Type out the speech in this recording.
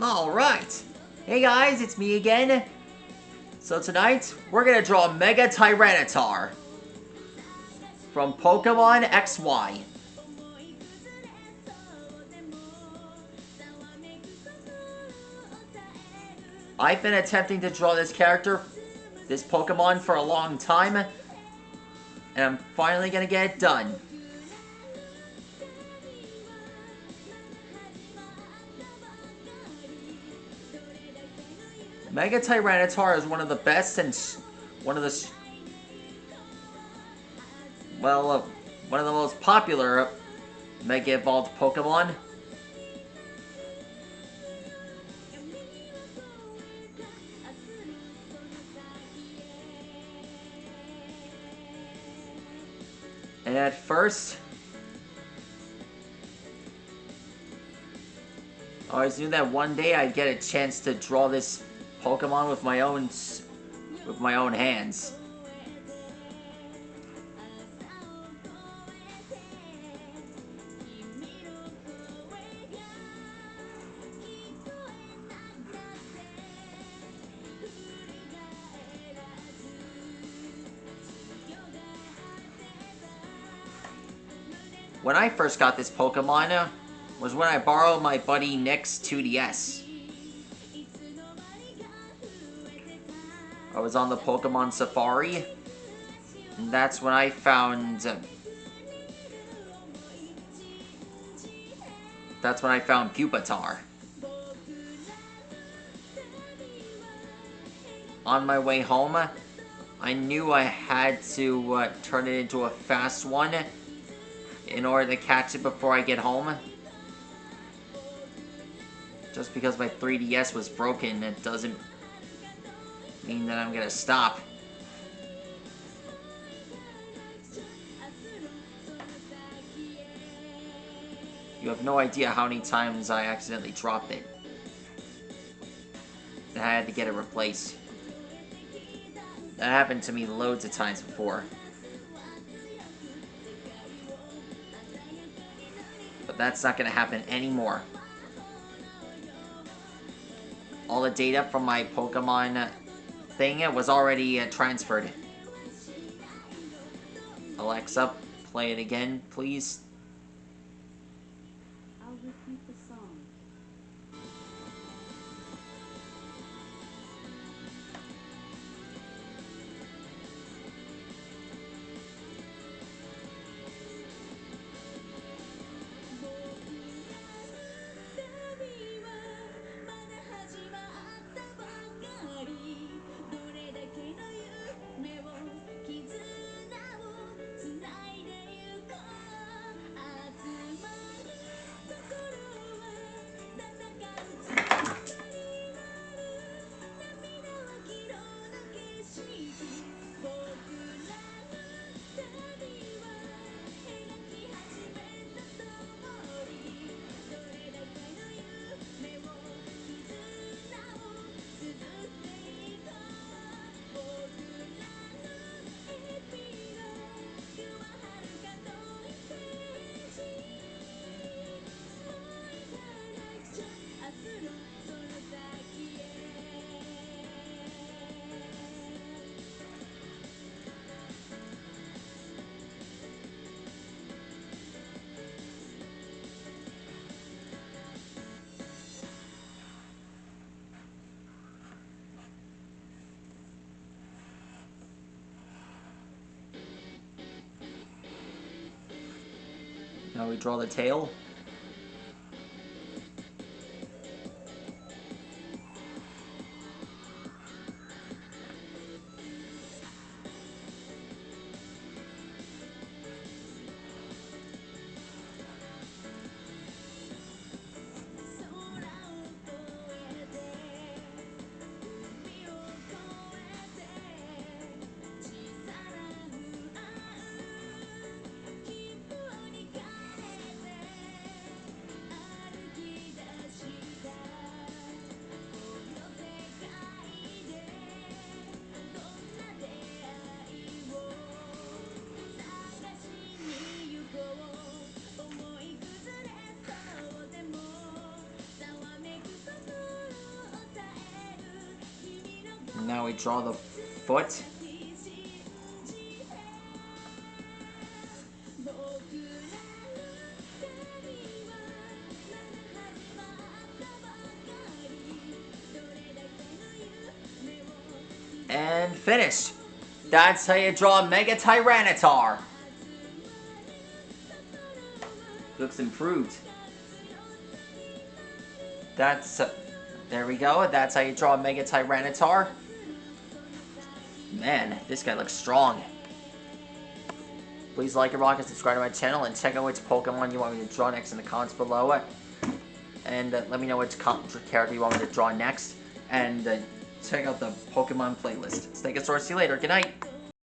Alright. Hey guys, it's me again. So tonight, we're gonna draw Mega Tyranitar from Pokemon XY. I've been attempting to draw this character, this Pokemon, for a long time, and I'm finally gonna get it done. Mega Tyranitar is one of the best and one of the most popular Mega Evolved Pokemon. And at first, I always knew that one day I'd get a chance to draw this Pokemon with my own hands. When I first got this Pokemon was when I borrowed my buddy Nick's 2DS. I was on the Pokemon Safari, and that's when I found Pupitar. On my way home, I knew I had to turn it into a fast one in order to catch it before I get home. Just because my 3DS was broken, it doesn't mean that I'm gonna stop. You have no idea how many times I accidentally dropped it. And I had to get it replaced. That happened to me loads of times before. But that's not gonna happen anymore. All the data from my Pokemon thing was already transferred. Alexa, play it again, please. I'll repeat the song. Now we draw the tail. Now we draw the foot. And finished. That's how you draw a Mega Tyranitar. Looks improved. There we go. That's how you draw a Mega Tyranitar. Man, this guy looks strong. Please like and rock and subscribe to my channel, and check out which Pokemon you want me to draw next in the comments below. And let me know which character you want me to draw next. And check out the Pokemon playlist. Stegosaurus, see you later. Good night.